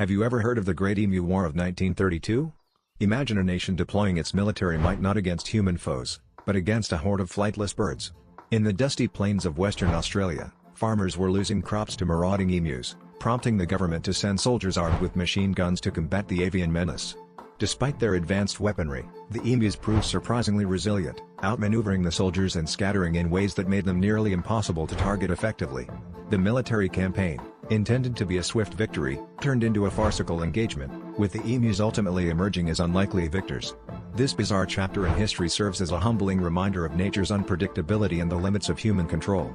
Have you ever heard of the Great Emu War of 1932? Imagine a nation deploying its military might not against human foes, but against a horde of flightless birds. In the dusty plains of Western Australia, farmers were losing crops to marauding emus, prompting the government to send soldiers armed with machine guns to combat the avian menace. Despite their advanced weaponry, the emus proved surprisingly resilient, outmaneuvering the soldiers and scattering in ways that made them nearly impossible to target effectively. The military campaign, intended to be a swift victory, turned into a farcical engagement, with the emus ultimately emerging as unlikely victors. This bizarre chapter in history serves as a humbling reminder of nature's unpredictability and the limits of human control.